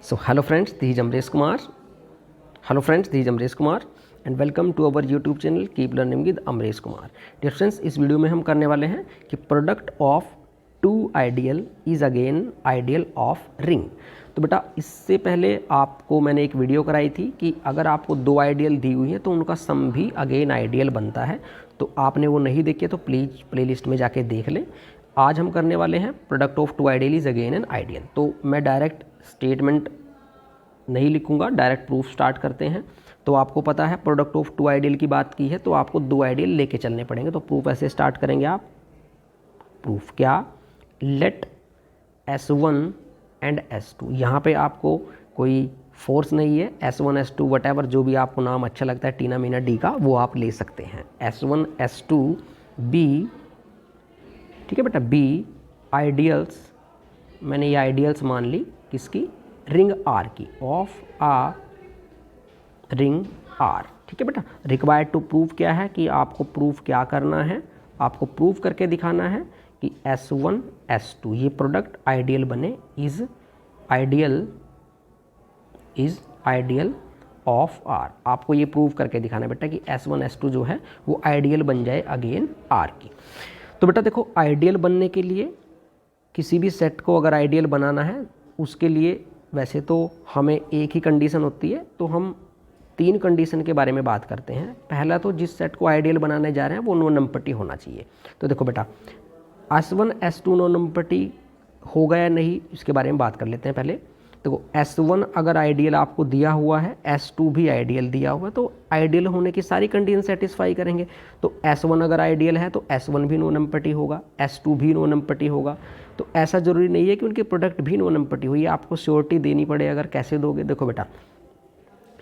So hello friends, this is Amresh Kumar. And welcome to our YouTube channel Keep Learning with Amresh Kumar. Dear friends, इस video में हम करने वाले हैं कि product of two ideal is again ideal of ring. तो बेटा इससे पहले आपको मैंने एक वीडियो कराई थी कि अगर आपको दो आइडियल दी हुई है तो उनका सम भी अगेन आइडियल बनता है। तो आपने वो नहीं देखी तो प्लीज़ प्लेलिस्ट में जाके देख लें। आज हम करने वाले हैं product of two ideal is again an ideal. तो मैं डायरेक्ट स्टेटमेंट नहीं लिखूंगा, डायरेक्ट प्रूफ स्टार्ट करते हैं। तो आपको पता है प्रोडक्ट ऑफ टू आइडियल की बात की है तो आपको दो आइडियल लेके चलने पड़ेंगे। तो प्रूफ ऐसे स्टार्ट करेंगे आप। प्रूफ क्या? Let S1 and S2। यहाँ पे आपको कोई फोर्स नहीं है, S1 S2 वटेवर जो भी आपको नाम अच्छा लगता है टीना मीना डी का वो आप ले सकते हैं। S1 S2 B, ठीक है बेटा, B आइडियल्स, मैंने ये आइडियल्स मान ली किसकी? रिंग आर की, ऑफ आ रिंग आर। ठीक है बेटा। रिक्वायर्ड टू प्रूव क्या है कि आपको प्रूफ क्या करना है? आपको प्रूव करके दिखाना है कि S1 S2 ये प्रोडक्ट आइडियल बने, इज आइडियल ऑफ आर। आपको ये प्रूव करके दिखाना है बेटा कि S1 S2 जो है वो आइडियल बन जाए अगेन आर की। तो बेटा देखो, आइडियल बनने के लिए किसी भी सेट को अगर आइडियल बनाना है उसके लिए वैसे तो हमें एक ही कंडीशन होती है, तो हम तीन कंडीशन के बारे में बात करते हैं। पहला तो जिस सेट को आइडियल बनाने जा रहे हैं वो नो नंपटी होना चाहिए। तो देखो बेटा S1 S2 नो नंपटी होगा या नहीं इसके बारे में बात कर लेते हैं पहले। देखो S1 अगर आइडियल आपको दिया हुआ है, S2 भी आइडियल दिया हुआ है, तो आइडियल होने की सारी कंडीशन सेटिस्फाई करेंगे। तो S1 अगर आइडियल है तो S1 भी नो नंपटी होगा, S2 भी नो नंपटी होगा। तो ऐसा ज़रूरी नहीं है कि उनके प्रोडक्ट भी नो नंपटी हो, ये आपको श्योरिटी देनी पड़े। अगर कैसे दोगे? देखो बेटा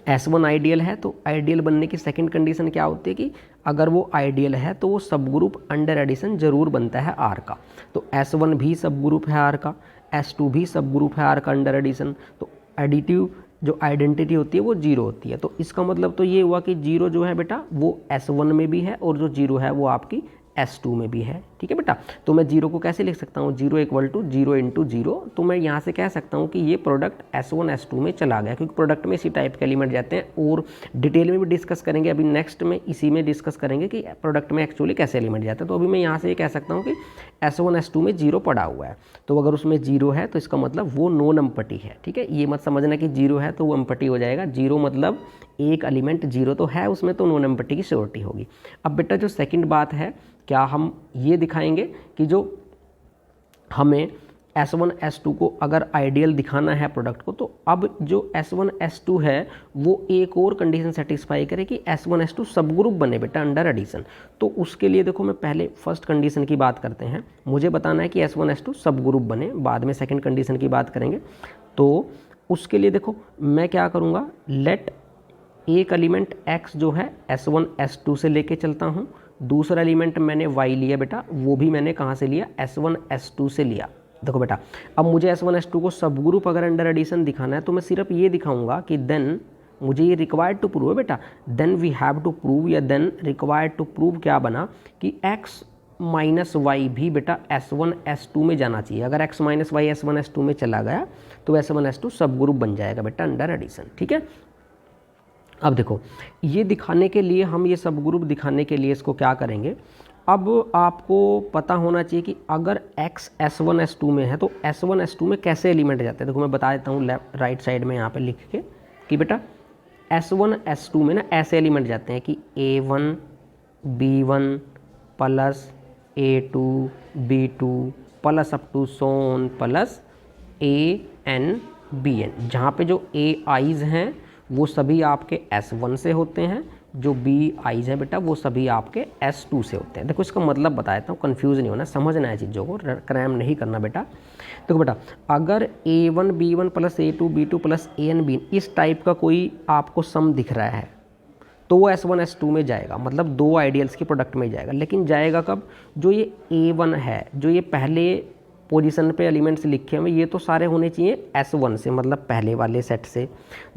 S1 आइडियल है तो आइडियल बनने की सेकंड कंडीशन क्या होती है कि अगर वो आइडियल है तो वो सब ग्रुप अंडर एडिशन जरूर बनता है आर का। तो S1 भी सब ग्रुप है आर का, S2 भी सब ग्रुप है आर का अंडर एडिशन। तो एडिटिव जो आइडेंटिटी होती है वो जीरो होती है। तो इसका मतलब तो ये हुआ कि जीरो जो है बेटा वो S1 में भी है और जो जीरो है वो आपकी S2 में भी है। ठीक है बेटा। तो मैं जीरो को कैसे लिख सकता हूँ? Zero equal to zero into zero. तो मैं यहाँ से कह सकता हूँ कि ये प्रोडक्ट S1 S2 में चला गया, क्योंकि प्रोडक्ट में इसी टाइप के एलिमेंट जाते हैं और डिटेल में भी डिस्कस करेंगे। अभी नेक्स्ट में इसी में डिस्कस करेंगे कि प्रोडक्ट में एक्चुअली कैसे एलिमेंट जाते हैं। तो अभी मैं यहाँ से ये कह सकता हूँ कि S1 S2 में जीरो पड़ा हुआ है, तो अगर उसमें जीरो है तो इसका मतलब वो नो नंपटी है। ठीक है, ये मत समझना कि जीरो है तो वो नंपटी हो जाएगा। जीरो मतलब एक एलिमेंट जीरो तो है उसमें, तो नो नंपटी की श्योरिटी होगी। अब बेटा जो सेकंड बात है, क्या हम ये दिखाएंगे कि जो हमें S1 S2 को अगर आइडियल दिखाना है प्रोडक्ट को, तो अब जो S1 S2 है वो एक और कंडीशन सेटिस्फाई करे कि S1 S2 सब ग्रुप बने बेटा अंडर एडिशन। तो उसके लिए देखो मैं पहले फर्स्ट कंडीशन की बात करते हैं। मुझे बताना है कि S1 S2 सब ग्रुप बने, बाद में सेकंड कंडीशन की बात करेंगे। तो उसके लिए देखो मैं क्या करूँगा, लेट एक एलिमेंट X जो है S1 S2 से लेके चलता हूँ, दूसरा एलिमेंट मैंने Y लिया बेटा, वो भी मैंने कहाँ से लिया? S1 S2 से लिया। देखो बेटा अब मुझे S1 S2 को सब ग्रुप अगर अंडर एडिशन दिखाना है तो मैं सिर्फ ये दिखाऊंगा कि देन मुझे ये रिक्वायर्ड टू प्रूव है बेटा, then we have to prove, या देन रिक्वायर्ड टू प्रूव क्या बना कि X माइनस वाई भी बेटा S1 S2 में जाना चाहिए। अगर X minus Y S1 S2 में चला गया तो S1 S2 सब ग्रुप बन जाएगा बेटा अंडर एडिशन। ठीक है। अब देखो ये दिखाने के लिए, हम ये सब ग्रुप दिखाने के लिए इसको क्या करेंगे, अब आपको पता होना चाहिए कि अगर X S1 S2 में है तो S1 S2 में कैसे एलिमेंट जाते हैं। देखो मैं बता देता हूँ लेफ्ट राइट साइड में यहाँ पे लिख के कि बेटा S1 S2 में ना ऐसे एलिमेंट जाते हैं कि A1 B1 plus A2 B2 plus up to so on plus AN BN, जहाँ पे जो A आइज हैं वो सभी आपके S1 से होते हैं, जो B आइज हैं बेटा वो सभी आपके S2 से होते हैं। देखो इसका मतलब बता देता हूँ, कन्फ्यूज़ नहीं होना, समझना है चीज़ों को, क्रैम नहीं करना बेटा। देखो बेटा अगर A1 B1 plus A2 B2 plus AN BN इस टाइप का कोई आपको सम दिख रहा है तो वो S1 S2 में जाएगा, मतलब दो आइडियल्स के प्रोडक्ट में जाएगा। लेकिन जाएगा कब? जो ये A1 है, जो ये पहले पोजीशन पे एलिमेंट्स लिखे हुए ये तो सारे होने चाहिए S1 से, मतलब पहले वाले सेट से।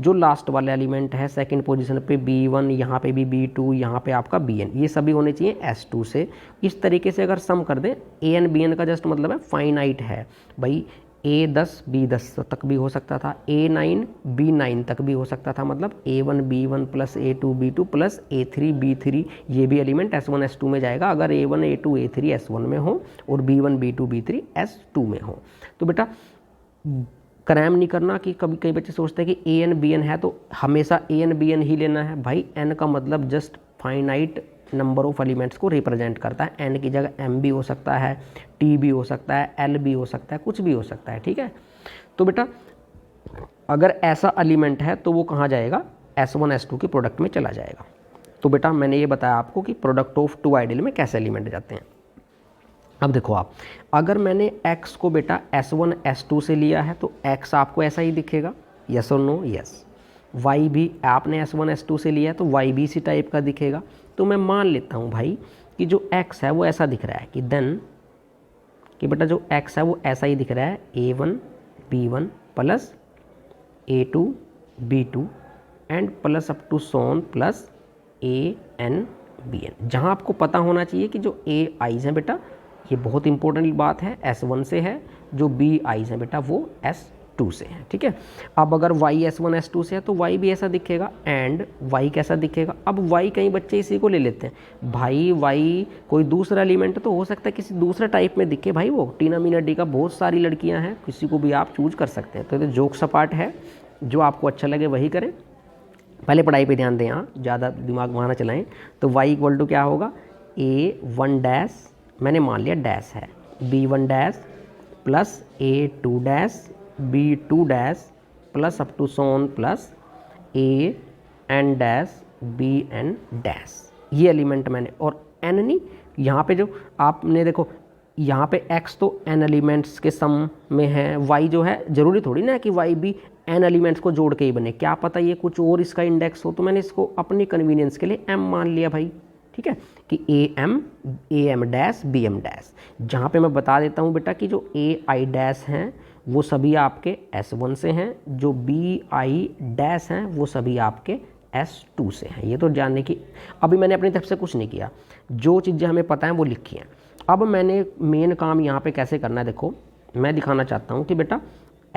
जो लास्ट वाले एलिमेंट है सेकंड पोजीशन पे B1, यहाँ पे भी B2, यहाँ पे आपका BN, ये सभी होने चाहिए S2 से। इस तरीके से अगर सम कर दें, AN BN का जस्ट मतलब है फाइनाइट है भाई, A10 B10 तक भी हो सकता था, A9 B9 तक भी हो सकता था, मतलब A1 B1 plus A2 B2 plus A3 B3, ये भी एलिमेंट S1 S2 में जाएगा अगर A1 A2 A3 S1 में हो और B1 B2 B3 S2 में हो। तो बेटा क्रैम नहीं करना कि कभी कई बच्चे सोचते हैं कि AN BN है तो हमेशा AN BN ही लेना है। भाई N का मतलब just finite number of elements को रिप्रेजेंट करता है। N की जगह M भी हो सकता है, T भी हो सकता है, L भी हो सकता है, कुछ भी हो सकता है, ठीक है। तो बेटा अगर ऐसा एलिमेंट है तो वो कहाँ जाएगा, S1 S2 के प्रोडक्ट में चला जाएगा। तो बेटा मैंने ये बताया आपको कि प्रोडक्ट ऑफ टू आइडियल में कैसे एलिमेंट जाते हैं। अब देखो आप, अगर मैंने x को बेटा S1 S2 से लिया है तो x आपको ऐसा ही दिखेगा, यस और नो, यस। y भी आपने S1 S2 से लिया है तो y भी इसी टाइप का दिखेगा। तो मैं मान लेता हूँ भाई कि जो x है वो ऐसा दिख रहा है कि देन कि बेटा जो x है वो ऐसा ही दिख रहा है A1 B1 plus A2 B2 and plus up to so on plus AN BN। जहाँ आपको पता होना चाहिए कि जो A आइज हैं बेटा, ये बहुत इंपॉर्टेंट बात है, S1 से है, जो B आइज हैं बेटा वो S2 से है, ठीक है। अब अगर Y S1 S2 से है तो Y भी ऐसा दिखेगा एंड Y कैसा दिखेगा। अब Y कई बच्चे इसी को ले लेते हैं, भाई Y कोई दूसरा एलिमेंट तो हो सकता है किसी दूसरे टाइप में दिखे, भाई वो टीना मीना डी का बहुत सारी लड़कियां हैं, किसी को भी आप चूज कर सकते हैं। तो ये जोक सपाट है, जो आपको अच्छा लगे वही करें, पहले पढ़ाई पे ध्यान दें, यहाँ ज़्यादा दिमाग वहाँ ना चलाएं। तो y इक्वल टू क्या होगा, A1 डैश, मैंने मान लिया डैश है, B1 dash plus A2 dash B2 dash plus up to so on plus AN dash BN dash. ये एलिमेंट मैंने, और n नहीं, यहाँ पे जो आपने देखो यहाँ पे x तो n एलिमेंट्स के सम में है, y जो है ज़रूरी थोड़ी ना कि y भी n एलिमेंट्स को जोड़ के ही बने, क्या पता ये कुछ और इसका इंडेक्स हो, तो मैंने इसको अपनी कन्वीनियंस के लिए m मान लिया भाई, ठीक है, कि AM डैश BM डैश। जहाँ पे मैं बता देता हूँ बेटा कि जो AI डैश हैं वो सभी आपके S1 से हैं, जो BI डैश हैं वो सभी आपके S2 से हैं। ये तो जानने की, अभी मैंने अपनी तरफ से कुछ नहीं किया, जो चीज़ें हमें पता हैं वो लिखी हैं। अब मैंने मेन काम यहाँ पे कैसे करना है, देखो मैं दिखाना चाहता हूँ कि बेटा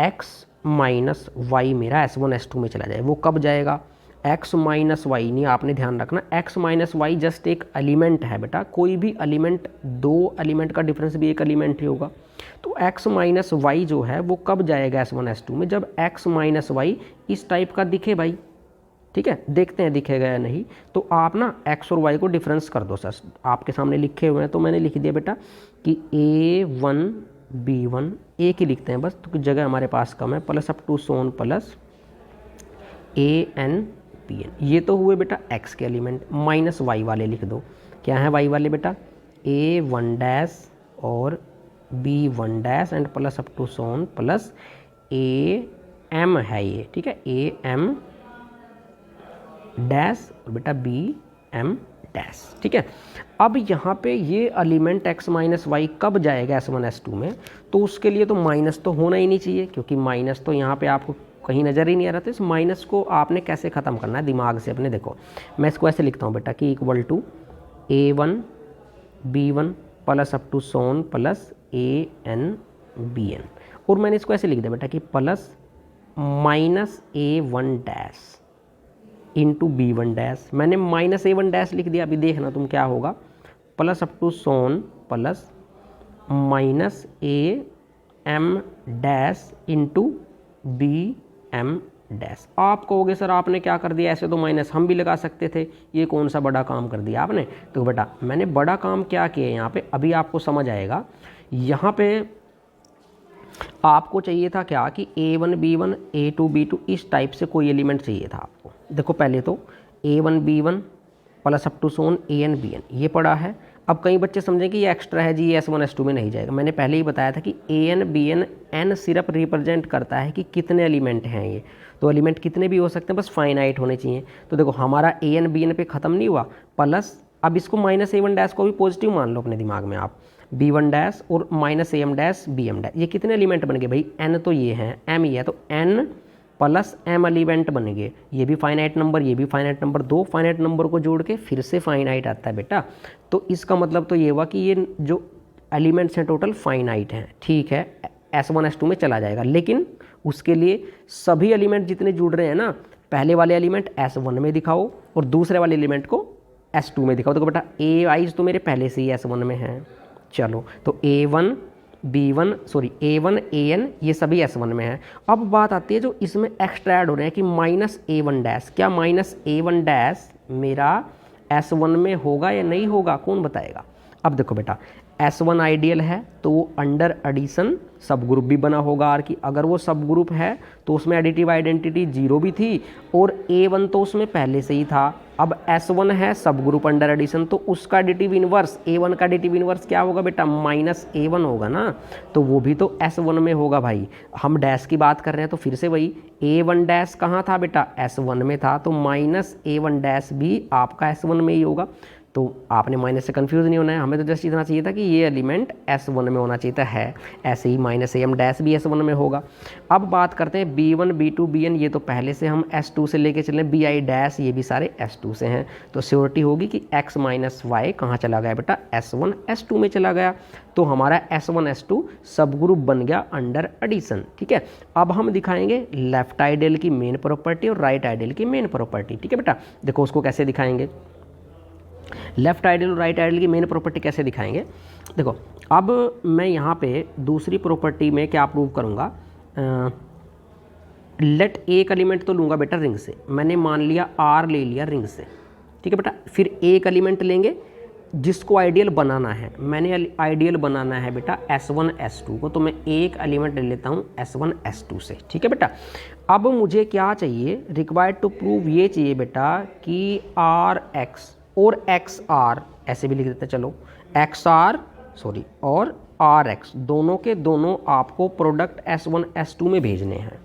x माइनस वाई मेरा S1 S2 में चला जाए। वो कब जाएगा, x माइनस वाई नहीं, आपने ध्यान रखना x माइनस वाई जस्ट एक एलिमेंट है बेटा, कोई भी एलिमेंट, दो एलिमेंट का डिफरेंस भी एक एलिमेंट ही होगा। तो x माइनस वाई जो है वो कब जाएगा S1 S2 में, जब x माइनस वाई इस टाइप का दिखे भाई, ठीक है, देखते हैं दिखेगा या नहीं। तो आप ना x और y को डिफरेंस कर दो सर, आपके सामने लिखे हुए हैं, तो मैंने लिख दिया बेटा कि A1 B1, एक ही लिखते हैं बस तो जगह हमारे पास कम है, plus up to so on plus AN BN। ये तो हुए बेटा x के एलिमेंट, माइनस y वाले लिख दो, क्या है y वाले बेटा, A1 डैश और B1 dash and plus up to so on plus AM है ये, ठीक है, AM डैश और बेटा BM डैश, ठीक है। अब यहाँ पे ये एलिमेंट x माइनस वाई कब जाएगा S1 S2 में, तो उसके लिए तो माइनस तो होना ही नहीं चाहिए, क्योंकि माइनस तो यहाँ पे आपको कहीं नज़र ही नहीं आ रहा था। इस माइनस को आपने कैसे ख़त्म करना है दिमाग से अपने, देखो मैं इसको ऐसे लिखता हूँ बेटा कि equal to A1 B1 plus up to so on plus AN BN, और मैंने इसको ऐसे लिख दिया बेटा कि plus minus A1 dash into B1 dash, मैंने माइनस A1 डैश लिख दिया। अभी देखना तुम क्या होगा, plus up to so on plus minus AM dash into BM dash. आप कहोगे सर आपने क्या कर दिया, ऐसे तो माइनस हम भी लगा सकते थे, ये कौन सा बड़ा काम कर दिया आपने। तो बेटा मैंने बड़ा काम क्या किया यहाँ पे, अभी आपको समझ आएगा। यहाँ पे आपको चाहिए था क्या कि A1 B1 A2 B2 इस टाइप से कोई एलिमेंट चाहिए था आपको। देखो पहले तो A1 B1 plus up to so on AN BN ये पड़ा है। अब कई बच्चे समझें कि ये एक्स्ट्रा है जी, ये S1 S2 में नहीं जाएगा। मैंने पहले ही बताया था कि AN BN N सिर्फ रिप्रेजेंट करता है कि कितने एलिमेंट हैं ये, तो एलिमेंट कितने भी हो सकते हैं, बस फाइनाइट होने चाहिए। तो देखो हमारा AN BN पे ख़त्म नहीं हुआ, प्लस अब इसको माइनस A1 डैश को भी पॉजिटिव मान लो अपने दिमाग में आप, B1 डैश और minus AM dash BM dash, ये कितने एलिमेंट बन गए भाई, N तो ये हैं, M ये है, तो N प्लस M एलिमेंट बन गए। ये भी फाइनाइट नंबर, ये भी फाइनाइट नंबर, दो फाइनाइट नंबर को जोड़ के फिर से फाइनाइट आता है बेटा। तो इसका मतलब तो ये हुआ कि ये जो एलिमेंट्स हैं टोटल फाइनाइट हैं, ठीक है। S1 S2 में चला जाएगा, लेकिन उसके लिए सभी एलिमेंट जितने जुड़ रहे हैं ना, पहले वाले एलिमेंट S1 में दिखाओ और दूसरे वाले एलिमेंट को S2 में दिखाओ। तो बेटा ए वाइज तो मेरे पहले से ही S1 में है, चलो तो A1 B1 sorry A1 AN ये सभी S1 में है। अब बात आती है जो इसमें एक्स्ट्रा ऐड हो रहे हैं कि -A1 डैश, क्या -A1 डैश मेरा S1 में होगा या नहीं होगा, कौन बताएगा। अब देखो बेटा S1 आइडियल है तो वो अंडर एडिशन सब ग्रुप भी बना होगा आर की, अगर वो सब ग्रुप है तो उसमें एडिटिव आइडेंटिटी 0 भी थी और A1 तो उसमें पहले से ही था। अब S1 है सब ग्रुप अंडर एडिशन, तो उसका एडिटिव इनवर्स A1 का एडिटिव इनवर्स क्या होगा बेटा -A1 होगा ना, तो वो भी तो S1 में होगा भाई। हम डैश की बात कर रहे हैं तो फिर से वही A1 डैश कहाँ था बेटा, S1 में था, तो -A1 डैश भी आपका S1 में ही होगा। तो आपने माइनस से कंफ्यूज नहीं होना है, हमें तो जस्ट इतना चाहिए था कि ये एलिमेंट S1 में होना चाहिए था, है ऐसे ही -AM डैश भी S1 में होगा। अब बात करते हैं B1 B2 BN, ये तो पहले से हम S2 से लेके चले, BI डैश ये भी सारे S2 से हैं, तो श्योरिटी होगी कि x - y कहाँ चला गया बेटा, S1 S2 में चला गया, तो हमारा S1 S2 सब ग्रुप बन गया अंडर एडिशन। ठीक है, अब हम दिखाएंगे लेफ्ट आइडियल की मेन प्रॉपर्टी और राइट आइडियल की मेन प्रॉपर्टी। ठीक है बेटा, देखो उसको कैसे दिखाएंगे, लेफ्ट आइडियल और राइट आइडियल की मेन प्रॉपर्टी कैसे दिखाएंगे। देखो अब मैं यहाँ पे दूसरी प्रॉपर्टी में क्या प्रूव करूँगा, लेट एक एलिमेंट तो लूँगा बेटा रिंग से, मैंने मान लिया R ले लिया रिंग से। ठीक है बेटा, फिर एक एलिमेंट लेंगे जिसको आइडियल बनाना है, मैंने आइडियल बनाना है बेटा S1 S2 को, तो मैं एक एलिमेंट ले लेता हूँ S1 S2 से। ठीक है बेटा, अब मुझे क्या चाहिए, रिक्वायर्ड टू प्रूव ये चाहिए बेटा कि RX और XR ऐसे भी लिख देते हैं, चलो XR सॉरी और RX दोनों के दोनों आपको प्रोडक्ट S1 S2 में भेजने हैं।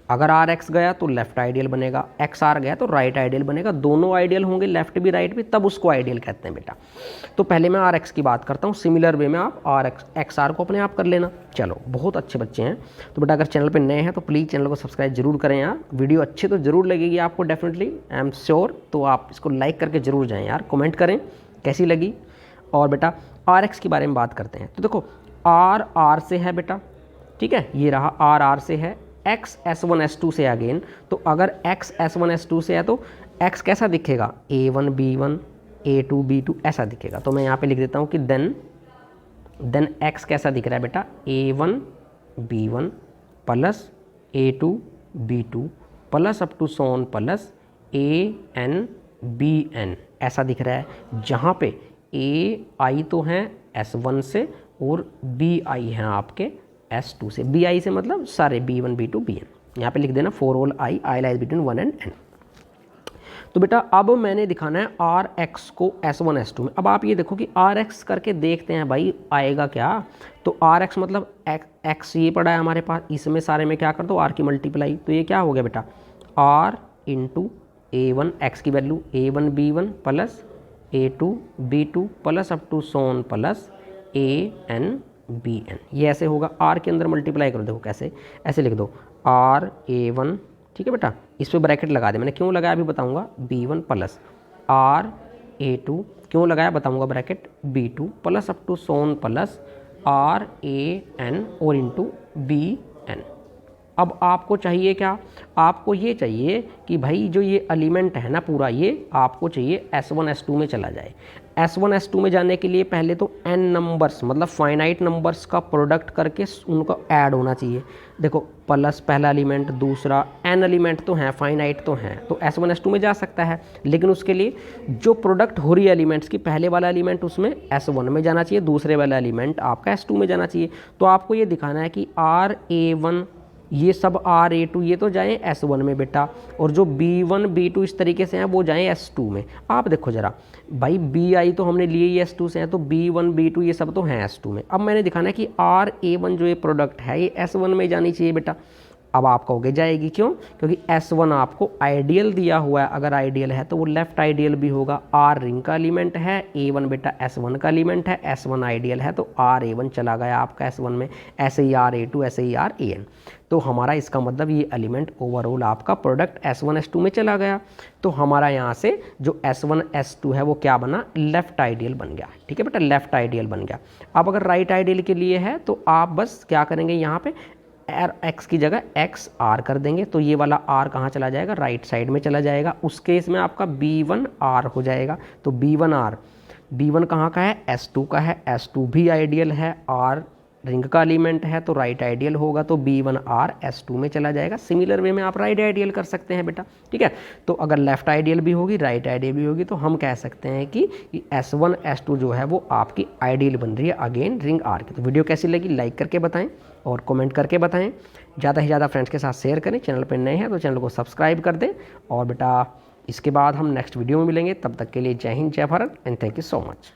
अगर RX गया तो लेफ्ट आइडियल बनेगा, XR गया तो राइट आइडियल बनेगा, दोनों आइडियल होंगे लेफ्ट भी राइट भी, तब उसको आइडियल कहते हैं बेटा। तो पहले मैं RX की बात करता हूँ, सिमिलर वे में आप XR को अपने आप कर लेना। चलो बहुत अच्छे बच्चे हैं, तो बेटा अगर चैनल पे नए हैं तो प्लीज़ चैनल को सब्सक्राइब जरूर करें यार, वीडियो अच्छी तो ज़रूर लगेगी आपको डेफिनेटली, आई एम श्योर, तो आप इसको लाइक करके ज़रूर जाएँ यार, कमेंट करें कैसी लगी। और बेटा RX के बारे में बात करते हैं, तो देखो R से है बेटा, ठीक है, ये रहा R से है, x S1 S2 से अगेन, तो अगर x S1 S2 से है तो x कैसा दिखेगा, A1 B1 A2 B2 ऐसा दिखेगा। तो मैं यहाँ पे लिख देता हूँ कि देन x कैसा दिख रहा है बेटा, A1 B1 plus A2 B2 plus up to so on plus AN BN ऐसा दिख रहा है, जहाँ पे AI तो हैं S1 से और BI हैं आपके S2 से, BI से मतलब सारे B1 B2 BN, यहाँ पे लिख देना for all I lies between 1 and N। तो बेटा अब मैंने दिखाना है RX को S1 S2 में। अब आप ये देखो कि RX करके देखते हैं भाई आएगा क्या, तो RX मतलब X ये पड़ा है हमारे पास, इसमें सारे में क्या कर दो R की मल्टीप्लाई, तो ये क्या हो गया बेटा R इंटू A1 X की value A1 B1 plus A2 B2 plus up to so on plus AN BN, ये ऐसे होगा, R के अंदर मल्टीप्लाई करो, देखो कैसे, ऐसे लिख दो R A1, ठीक है बेटा, इस पर ब्रैकेट लगा दे, मैंने क्यों लगाया अभी बताऊंगा, B1 प्लस R A2 क्यों लगाया बताऊंगा, bracket B2 plus up to so on plus R AN और इंटू BN। अब आपको चाहिए क्या, आपको ये चाहिए कि भाई जो ये एलिमेंट है ना पूरा, ये आपको चाहिए S1 S2 में चला जाए। S1 S2 में जाने के लिए पहले तो n नंबर्स मतलब फाइनाइट नंबर्स का प्रोडक्ट करके उनको ऐड होना चाहिए। देखो प्लस पहला एलिमेंट, दूसरा n एलिमेंट तो हैं, फाइनाइट तो हैं, तो S1 S2 में जा सकता है, लेकिन उसके लिए जो प्रोडक्ट हो रही है एलिमेंट्स की, पहले वाला एलिमेंट उसमें S1 में जाना चाहिए, दूसरे वाला एलिमेंट आपका S2 में जाना चाहिए। तो आपको ये दिखाना है कि RA1 ये सब RA2 ये तो जाएँ S1 में बेटा, और जो B1 B2 इस तरीके से हैं वो जाएँ S2 में। आप देखो ज़रा भाई BI तो हमने लिए ही S2 से हैं, तो B1 B2 ये सब तो हैं S2 में। अब मैंने दिखाना है कि RA1 जो ये प्रोडक्ट है ये S1 में जानी चाहिए बेटा, अब आप कहोगे जाएगी क्यों, क्योंकि S1 आपको आइडियल दिया हुआ है, अगर आइडियल है तो वो लेफ्ट आइडियल भी होगा। R रिंग का एलिमेंट है, A1 बेटा S1 का एलिमेंट है, S1 आइडियल है तो R A1 चला गया आपका S1 में, ऐसे ही R A2, ऐसे ही R AN। तो हमारा इसका मतलब ये एलिमेंट ओवरऑल आपका प्रोडक्ट S1 S2 में चला गया। तो हमारा यहाँ से जो S1 S2 है वो क्या बना, लेफ्ट आइडियल बन गया। ठीक है बेटा, लेफ्ट आइडियल बन गया। अब अगर राइट आइडियल के लिए है तो आप बस क्या करेंगे, यहाँ पे एक्स की जगह एक्स आर कर देंगे, तो ये वाला आर कहाँ चला जाएगा, राइट साइड में चला जाएगा। उस केस में आपका B1 आर हो जाएगा। तो B1 आर, B1 कहाँ का है, S2 का है, S2 भी आइडियल है, आर रिंग का एलिमेंट है तो राइट आइडियल होगा, तो B1 आर S2 में चला जाएगा। सिमिलर वे में आप राइट आइडियल कर सकते हैं बेटा। ठीक है, तो अगर लेफ्ट आइडियल भी होगी, राइट आइडियल भी होगी, तो हम कह सकते हैं कि S1 S2 जो है वो आपकी आइडियल बन रही है अगेन रिंग आर की। तो वीडियो कैसी लगी लाइक करके बताएं और कमेंट करके बताएं, ज़्यादा से ज़्यादा फ्रेंड्स के साथ शेयर करें। चैनल पर नए हैं तो चैनल को सब्सक्राइब कर दें। और बेटा इसके बाद हम नेक्स्ट वीडियो में मिलेंगे, तब तक के लिए जय हिंद, जय Bharat and thank you so much.